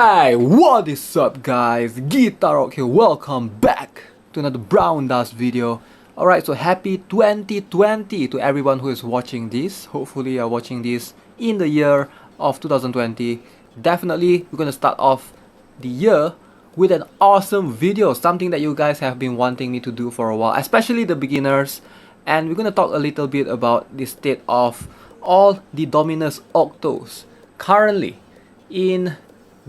Hey, what is up guys? Guitar Rock here, welcome back to another Brown Dust video. Alright, so happy 2020 to everyone who is watching this. Hopefully you're watching this in the year of 2020. Definitely, we're gonna start off the year with an awesome video, something that you guys have been wanting me to do for a while, especially the beginners. And we're gonna talk a little bit about the state of all the Dominus Octos currently in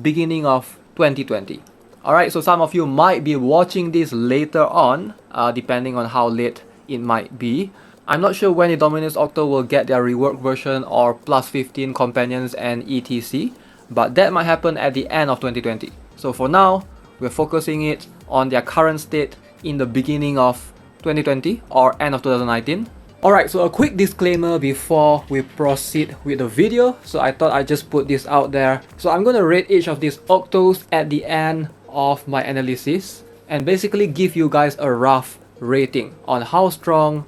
beginning of 2020. Alright, so some of you might be watching this later on, depending on how late it might be. I'm not sure when the Dominus Octo will get their reworked version or plus 15 companions and etc, but that might happen at the end of 2020. So for now, we're focusing it on their current state in the beginning of 2020 or end of 2019. Alright, so a quick disclaimer before we proceed with the video. So I thought I'd just put this out there. So I'm gonna rate each of these Octos at the end of my analysis and basically give you guys a rough rating on how strong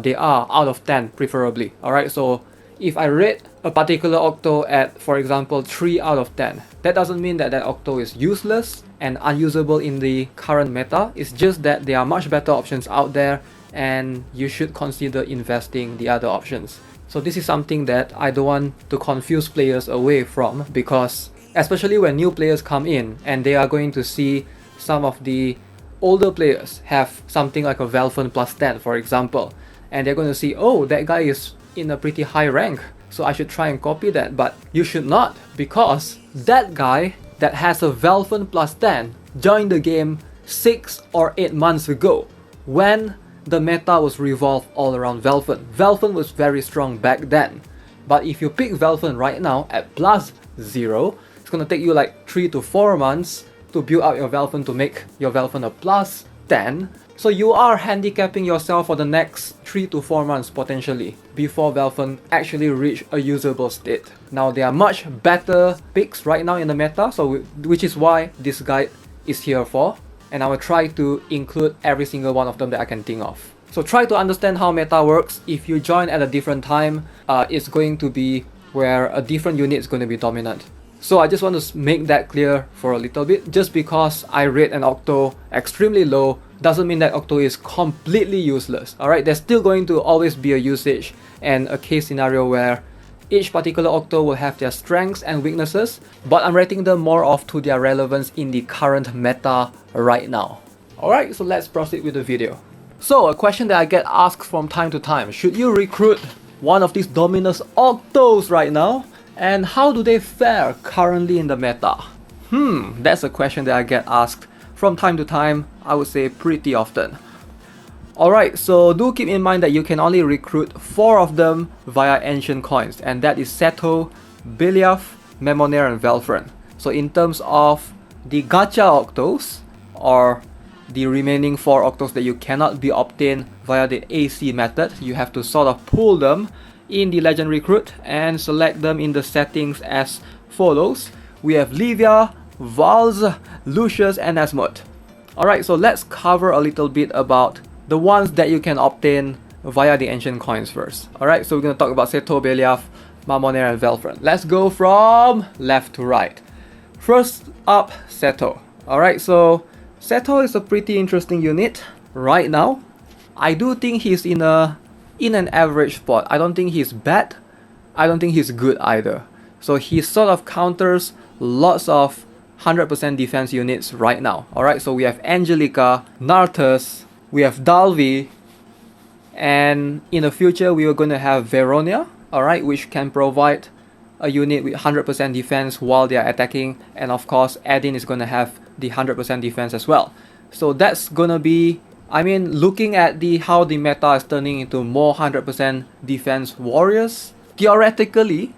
they are out of 10 preferably. Alright, so if I rate a particular Octo at, for example, 3 out of 10, that doesn't mean that that Octo is useless and unusable in the current meta. It's just that there are much better options out there and you should consider investing the other options. So this is something that I don't want to confuse players away from, because especially when new players come in and they are going to see some of the older players have something like a Val Fern plus 10 for example, and they're going to see, oh, that guy is in a pretty high rank, so I should try and copy that. But you should not, because that guy that has a Val Fern plus 10 joined the game 6 or 8 months ago when the meta was revolved all around Val Fern. Val Fern was very strong back then, but if you pick Val Fern right now at plus 0, it's gonna take you like 3 to 4 months to build out your Val Fern to make your Val Fern a plus 10. So you are handicapping yourself for the next 3 to 4 months potentially before Val Fern actually reach a usable state. Now there are much better picks right now in the meta, so which is why this guide is here for. And I will try to include every single one of them that I can think of. So try to understand how meta works. If you join at a different time, it's going to be where a different unit is going to be dominant. So I just want to make that clear for a little bit. Just because I rate an Octo extremely low doesn't mean that Octo is completely useless. Alright, there's still going to always be a usage and a case scenario where each particular Octo will have their strengths and weaknesses, but I'm rating them more off to their relevance in the current meta right now. Alright, so let's proceed with the video. So a question that I get asked from time to time: should you recruit one of these Dominus Octos right now? And how do they fare currently in the meta? That's a question that I get asked from time to time, I would say pretty often. Alright, so do keep in mind that you can only recruit 4 of them via ancient coins, and that is Seto, Beliaf, Mammon and Val Fern. So in terms of the gacha Octos, or the remaining 4 Octos that you cannot be obtained via the AC method, you have to sort of pull them in the Legend Recruit and select them in the settings as follows. We have Livia, Vals, Lucius and Asmod. Alright, so let's cover a little bit about the ones that you can obtain via the ancient coins first. Alright, so we're going to talk about Seto, Beliaf, Mammon and Val Fern. Let's go from left to right. First up, Seto. Alright, so Seto is a pretty interesting unit right now. I do think he's in an average spot. I don't think he's bad. I don't think he's good either. So he sort of counters lots of 100% defense units right now. Alright, so we have Angelica, Nartus, we have Dalvi, and in the future we are going to have Veronia, alright, which can provide a unit with 100% defense while they are attacking, and of course Adin is going to have the 100% defense as well. So that's gonna be, I mean, looking at how the meta is turning into more 100% defense warriors, theoretically,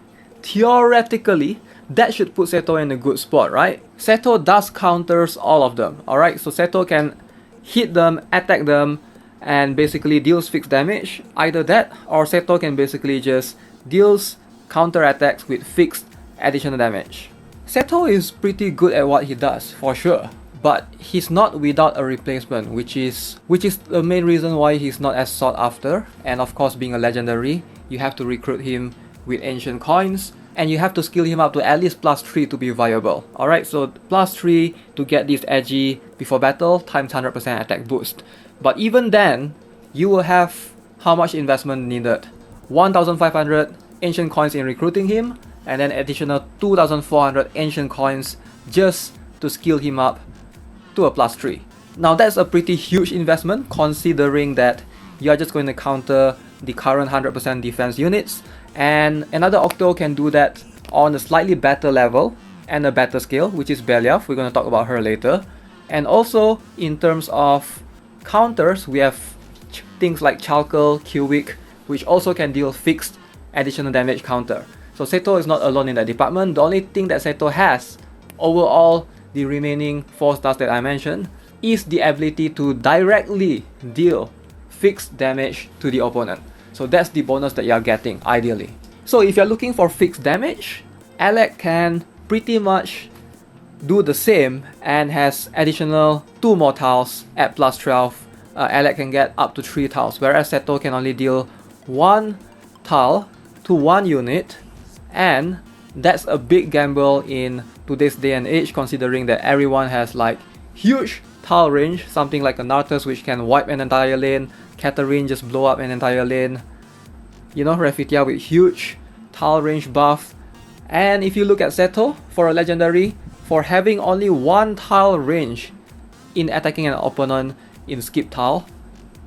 that should put Seto in a good spot, right? Seto does counters all of them, alright? So Seto can hit them, attack them, and basically deals fixed damage. Either that, or Seto can basically just deals counter attacks with fixed additional damage. Seto is pretty good at what he does, for sure, but he's not without a replacement, which is the main reason why he's not as sought after. And of course, being a legendary, you have to recruit him with ancient coins, and you have to skill him up to at least +3 to be viable. Alright, so +3 to get this edgy before battle times 100% attack boost. But even then, you will have how much investment needed? 1,500 ancient coins in recruiting him, and then additional 2,400 ancient coins just to skill him up to a +3. Now that's a pretty huge investment considering that you are just going to counter the current 100% defense units, and another Octo can do that on a slightly better level and a better scale, which is Beliaf. We're going to talk about her later. And also in terms of counters, we have things like Chalkel, Qwick, which also can deal fixed additional damage counter. So Seto is not alone in that department. The only thing that Seto has over all the remaining 4 stars that I mentioned is the ability to directly deal fixed damage to the opponent. So that's the bonus that you are getting, ideally. So if you're looking for fixed damage, Alec can pretty much do the same and has additional 2 more tiles at +12. Alec can get up to 3 tiles, whereas Seto can only deal 1 tile to 1 unit, and that's a big gamble in today's day and age, considering that everyone has like huge tile range, something like a Nartus which can wipe an entire lane, Katarine just blow up an entire lane, you know, Refitia with huge tile range buff. And if you look at Seto, for a legendary, for having only 1 tile range in attacking an opponent in skip tile,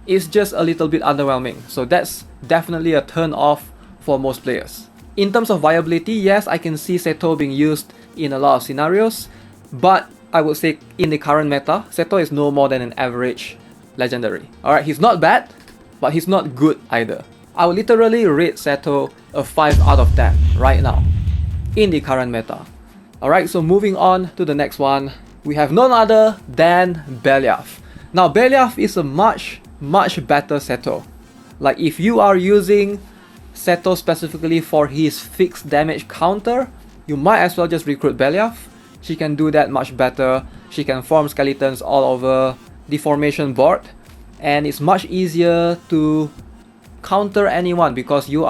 is just a little bit underwhelming. So that's definitely a turn off for most players. In terms of viability, yes, I can see Seto being used in a lot of scenarios, but I would say in the current meta, Seto is no more than an average legendary. Alright, he's not bad, but he's not good either. I would literally rate Seto a 5 out of 10 right now in the current meta. Alright, so moving on to the next one, we have none other than Beliaf. Now Beliaf is a much better Seto. Like if you are using Seto specifically for his fixed damage counter, you might as well just recruit Beliaf. She can do that much better. She can form skeletons all over the formation board, and it's much easier to counter anyone because you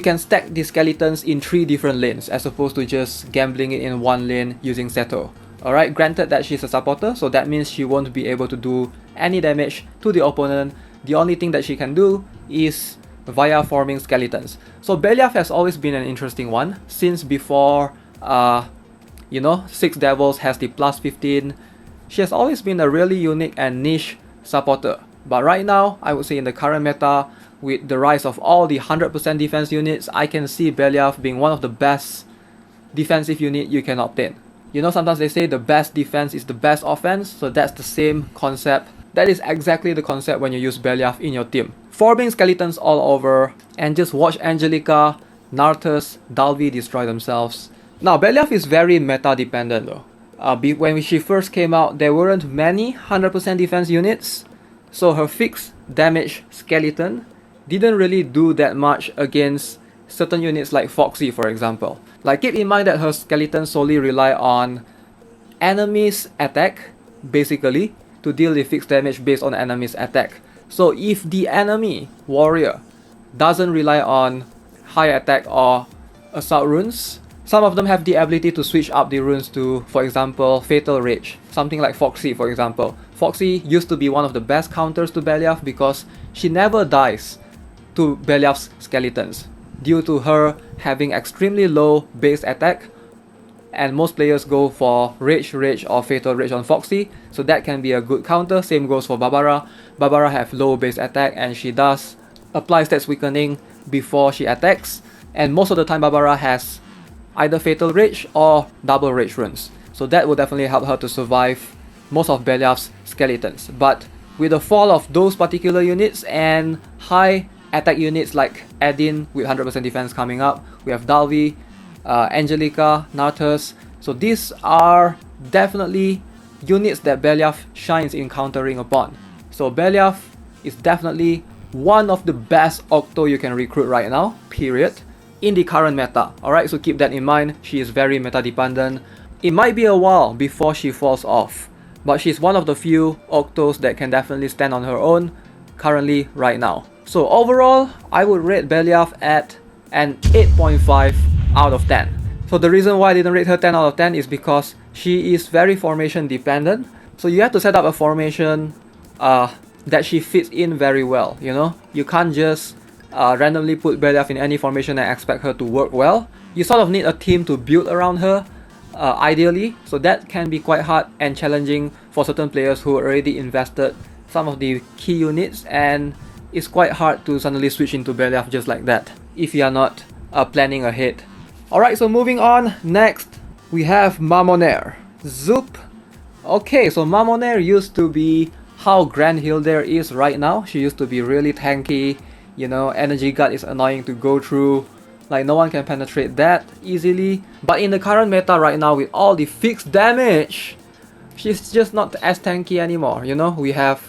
can stack the skeletons in 3 different lanes as opposed to just gambling it in 1 lane using Seto. Alright, granted that she's a supporter, so that means she won't be able to do any damage to the opponent. The only thing that she can do is via forming skeletons. So Beliaf has always been an interesting one since before you know, 6 Devils has the +15. She has always been a really unique and niche supporter. But right now, I would say in the current meta, with the rise of all the 100% defense units, I can see Beliaf being one of the best defensive unit you can obtain. You know, sometimes they say the best defense is the best offense, so that's the same concept. That is exactly the concept when you use Beliaf in your team. Forming skeletons all over, and just watch Angelica, Nartus, Dalvi destroy themselves. Now, Beliaf is very meta dependent though. When she first came out, there weren't many 100% defense units, so her fixed damage skeleton didn't really do that much against certain units like Foxy, for example. Like, keep in mind that her skeletons solely rely on enemies' attack, basically, to deal the fixed damage based on enemies' attack. So if the enemy warrior doesn't rely on high attack or assault runes, some of them have the ability to switch up the runes to, for example, Fatal Rage. Something like Foxy, for example. Foxy used to be one of the best counters to Beliaf because she never dies to Beliaf's skeletons due to her having extremely low base attack, and most players go for Rage or Fatal Rage on Foxy, so that can be a good counter. Same goes for Barbara. Barbara have low base attack and she does apply stats weakening before she attacks, and most of the time Barbara has either Fatal Rage or double Rage runes, so that will definitely help her to survive most of Beliaf's skeletons. But with the fall of those particular units and high attack units like Edin with 100% defense coming up, we have Dalvi, Angelica, Nartus, so these are definitely units that Beliaf shines in countering upon. So Beliaf is definitely one of the best Octo you can recruit right now, period, in the current meta. Alright, so keep that in mind. She is very meta dependent. It might be a while before she falls off, but she's one of the few Octos that can definitely stand on her own currently right now. So overall, I would rate Beliaf at an 8.5 out of 10. So the reason why I didn't rate her 10 out of 10 is because she is very formation dependent. So you have to set up a formation that she fits in very well, you know? You can't just randomly put Beliaf in any formation and expect her to work well. You sort of need a team to build around her, ideally. So that can be quite hard and challenging for certain players who already invested some of the key units, and it's quite hard to suddenly switch into Beliaf just like that if you are not planning ahead. Alright, so moving on, next we have Mammon. Zoop. Okay, so Mammon used to be how Grand Hilder is right now. She used to be really tanky, you know, energy guard is annoying to go through, like no one can penetrate that easily. But in the current meta right now, with all the fixed damage, she's just not as tanky anymore, you know. We have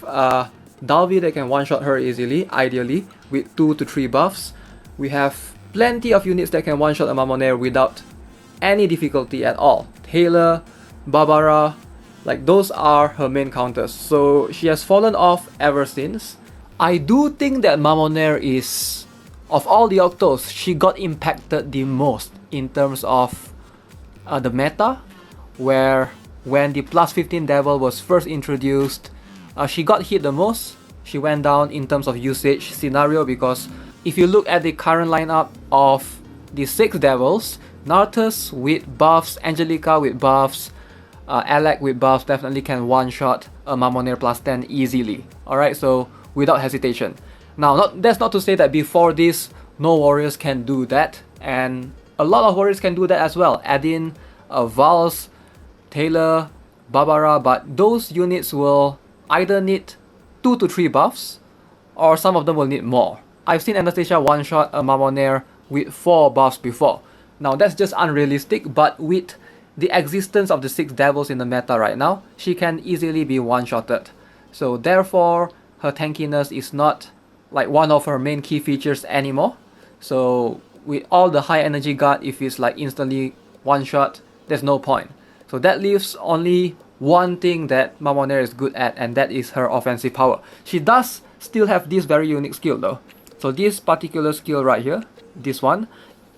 Dalvi that can one-shot her easily, ideally, with 2 to 3 buffs. We have plenty of units that can one-shot a Mammon without any difficulty at all. Taylor, Barbara, like those are her main counters. So she has fallen off ever since. I do think that Mammon is, of all the Octos, she got impacted the most in terms of the meta, where when the plus 15 Devil was first introduced, she got hit the most. She went down in terms of usage scenario, because if you look at the current lineup of the 6 Devils, Nartus with buffs, Angelica with buffs, Alec with buffs definitely can one-shot a Mammon plus 10 easily. Alright, so without hesitation. Now, that's not to say that before this, no warriors can do that, and a lot of warriors can do that as well. Add in Vals, Taylor, Barbara, but those units will either need 2 to 3 buffs, or some of them will need more. I've seen Anastasia one-shot a Mammon with 4 buffs before. Now that's just unrealistic, but with the existence of the 6 Devils in the meta right now, she can easily be one-shotted. So therefore, her tankiness is not like one of her main key features anymore. So with all the high energy guard, if it's like instantly one-shot, there's no point. So that leaves only one thing that Mammon is good at, and that is her offensive power. She does still have this very unique skill though. So this particular skill right here, this one,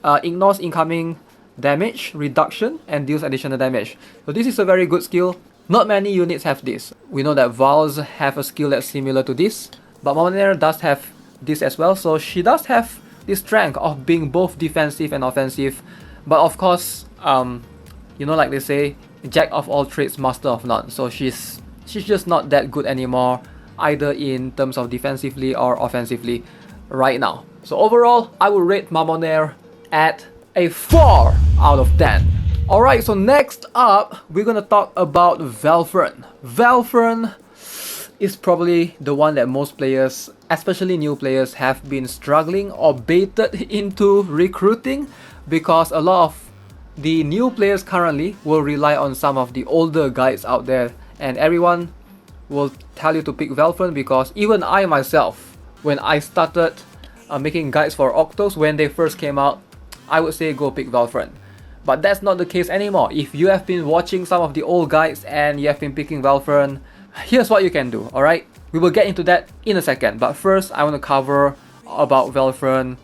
ignores incoming damage reduction and deals additional damage. So this is a very good skill. Not many units have this. We know that Vals have a skill that's similar to this, but Mammon does have this as well. So she does have this strength of being both defensive and offensive. But of course, you know, like they say, jack of all trades, master of none. So she's just not that good anymore, either in terms of defensively or offensively right now. So overall, I would rate Mammon at a 4 out of 10. Alright, so next up, we're gonna talk about Val Fern. Val Fern is probably the one that most players, especially new players, have been struggling or baited into recruiting, because a lot of the new players currently will rely on some of the older guides out there, and everyone will tell you to pick Val Fern, because even I myself, when I started making guides for Octos when they first came out, I would say go pick Val Fern. But that's not the case anymore. If you have been watching some of the old guides and you have been picking Val Fern, here's what you can do, alright? We will get into that in a second, but first I want to cover about Val Fern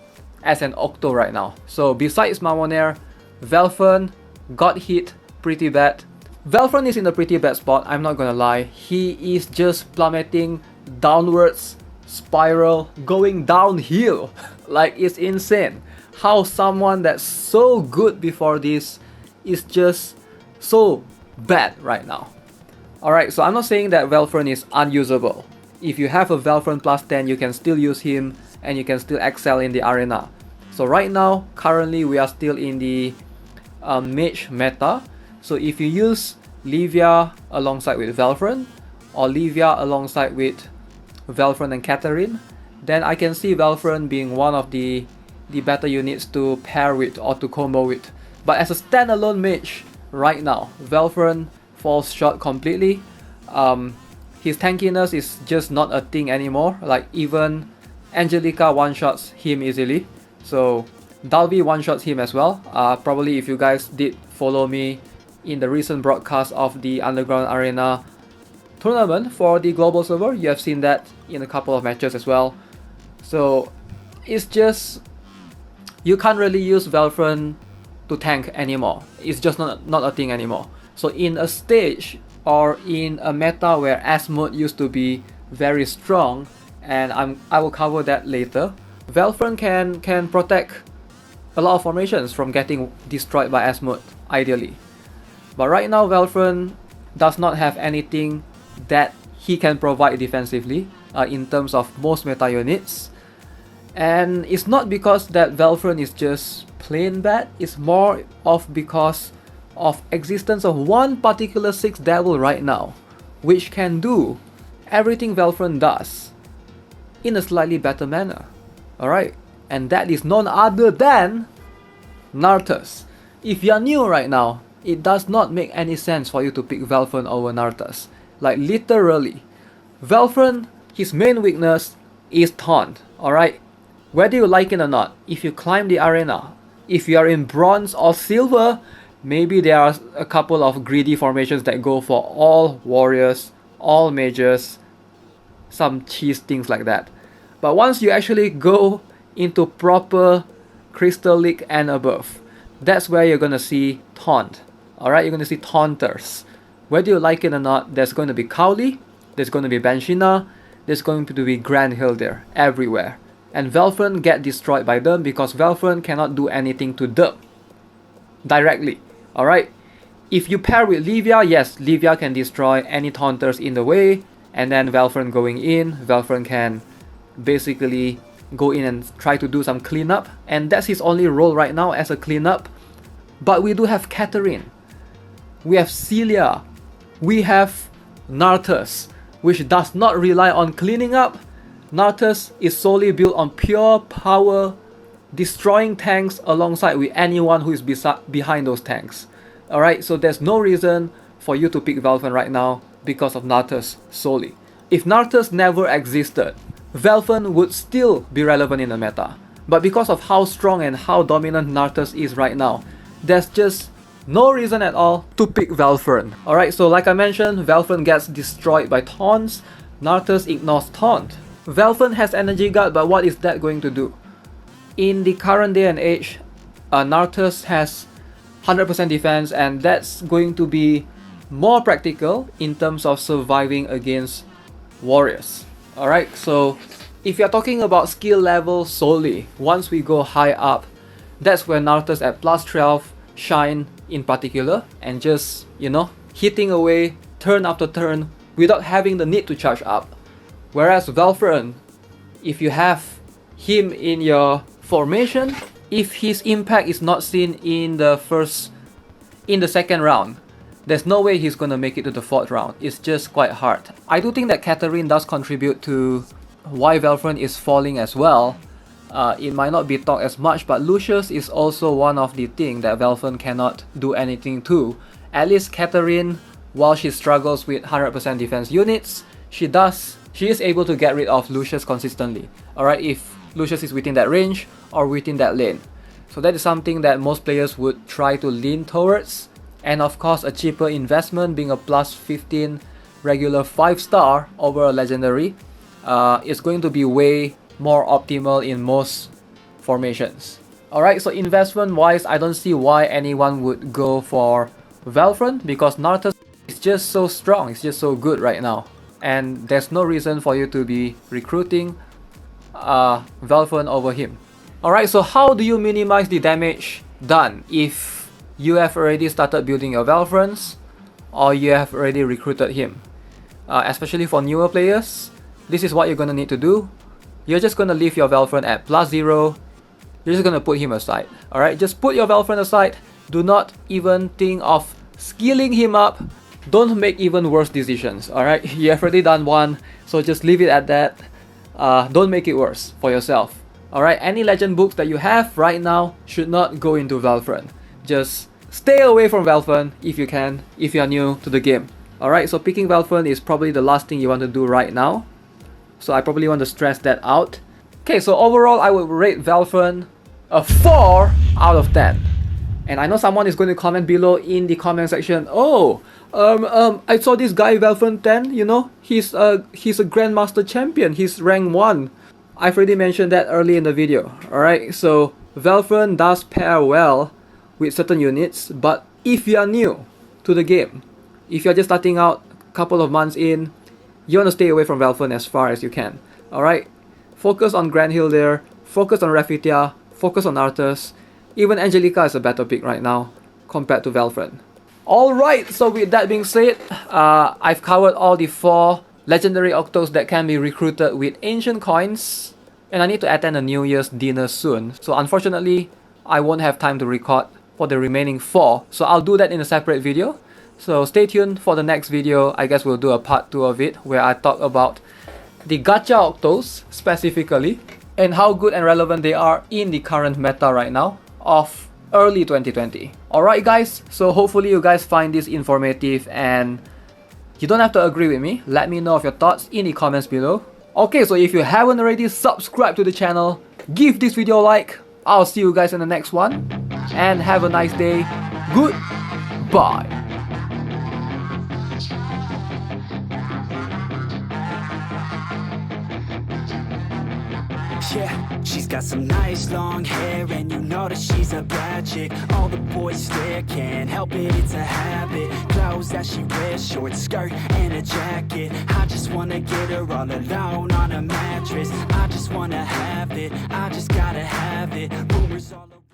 as an Octo right now. So besides Mammon, Val Fern got hit pretty bad. Val Fern is in a pretty bad spot, I'm not gonna lie. He is just plummeting downwards, spiral, going downhill. Like, it's insane how someone that's so good before this is just so bad right now. Alright, so I'm not saying that Val Fern is unusable. If you have a Val Fern plus 10, you can still use him and you can still excel in the arena. So right now, currently we are still in the mage meta. So if you use Livia alongside with Val Fern, or Livia alongside with Val Fern and Catherine, then I can see Val Fern being one of the better units to pair with or to combo with. But as a standalone mage right now, Val Fern falls short completely. His tankiness is just not a thing anymore. Like, even Angelica one-shots him easily. So Dalvi one-shots him as well. Probably if you guys did follow me in the recent broadcast of the Underground Arena tournament for the global server, you have seen that in a couple of matches as well. So it's just, you can't really use Val Fern to tank anymore. It's just not a thing anymore. So in a stage or in a meta where Azimuth used to be very strong, and I will cover that later, Val Fern can protect a lot of formations from getting destroyed by Azimuth, ideally. But right now Val Fern does not have anything that he can provide defensively in terms of most meta units. And it's not because that Val Fern is just plain bad, it's more of because of existence of one particular 6 devil right now, which can do everything Val Fern does in a slightly better manner. Alright, and that is none other than Nartus. If you are new right now, it does not make any sense for you to pick Val Fern over Nartus. Like literally, Val Fern, his main weakness is taunt. Alright, whether you like it or not, if you climb the arena, if you are in bronze or silver, maybe there are a couple of greedy formations that go for all warriors, all mages, some cheese things like that. But once you actually go into proper Crystal League and above, that's where you're gonna see taunt. Alright, you're gonna see taunters. Whether you like it or not, there's going to be Cowley, there's going to be Banshina, there's going to be Grand Hildir everywhere. And Val Fern get destroyed by them because Val Fern cannot do anything to them directly. Alright, if you pair with Livia, yes, Livia can destroy any taunters in the way, and then Val Fern going in, Val Fern can basically go in and try to do some cleanup, and that's his only role right now, as a cleanup. But we do have Katarine, we have Celia, we have Nartus, which does not rely on cleaning up. Nartus is solely built on pure power, destroying tanks alongside with anyone who is behind those tanks. Alright, so there's no reason for you to pick Val Fern right now because of Nartus solely. If Nartus never existed, Val Fern would still be relevant in the meta. But because of how strong and how dominant Nartus is right now, there's just no reason at all to pick Val Fern. Alright, so like I mentioned, Val Fern gets destroyed by taunts, Nartus ignores taunt. Val Fern has energy guard, but what is that going to do? In the current day and age, Nartus has 100% defense, and that's going to be more practical in terms of surviving against warriors. Alright, so if you're talking about skill level solely, once we go high up, that's where Nartus at plus 12 shine in particular, and just, you know, hitting away turn after turn without having the need to charge up. Whereas Val Fern, if you have him in your formation, if his impact is not seen in the second round, there's no way he's gonna make it to the 4th round. It's just quite hard. I do think that Katarine does contribute to why Val Fern is falling as well. It might not be talked as much, but Lucius is also one of the things that Val Fern cannot do anything to. At least Katarine, while she struggles with 100% defense units, she is able to get rid of Lucius consistently. Alright, if Lucius is within that range or within that lane. So that is something that most players would try to lean towards. And of course, a cheaper investment being a plus 15 regular 5-star over a legendary is going to be way more optimal in most formations. Alright, so investment wise, I don't see why anyone would go for Val Fern, because Nartus is just so strong, it's just so good right now. And there's no reason for you to be recruiting Val Fern over him. Alright, so how do you minimize the damage done if you have already started building your Val Ferns or you have already recruited him? Especially for newer players, this is what you're gonna need to do. You're just gonna leave your Val Fern at plus 0. You're just gonna put him aside. Alright, just put your Val Fern aside. Do not even think of skilling him up. Don't make even worse decisions. Alright, you have already done one, so just leave it at that. Don't make it worse for yourself. Alright, any legend books that you have right now should not go into Val Fern. Just stay away from Val Fern if you can, if you are new to the game. Alright, so picking Val Fern is probably the last thing you want to do right now. So I probably want to stress that out. Okay, so overall I would rate Val Fern a 4 out of 10. And I know someone is going to comment below in the comment section, oh, I saw this guy Val Fern 10, you know, he's a Grandmaster Champion, he's rank 1. I've already mentioned that early in the video. Alright, so Val Fern does pair well with certain units. But if you are new to the game, if you're just starting out a couple of months in, you want to stay away from Val Fern as far as you can. Alright? Focus on Grand Hill there, focus on Raffetia, focus on Arthas. Even Angelica is a better pick right now compared to Val Fern. Alright, so with that being said, I've covered all the 4 legendary Octos that can be recruited with ancient coins. And I need to attend a New Year's dinner soon. So unfortunately, I won't have time to record for the remaining 4. So I'll do that in a separate video. So stay tuned for the next video. I guess we'll do a part 2 of it, where I talk about the gacha Octos specifically, and how good and relevant they are in the current meta right now of early 2020. Alright guys, so hopefully you guys find this informative, and you don't have to agree with me. Let me know of your thoughts in the comments below. Okay, so if you haven't already, subscribe to the channel, give this video a like. I'll see you guys in the next one, and have a nice day. Goodbye. Yeah, she's got some nice long hair, and you know that she's a bad chick. All the boys stare, can't help it, it's a habit. Clothes that she wears, short skirt and a jacket. I just wanna get her all alone on a mattress. I just wanna have it, I just gotta have it. Rumors all over.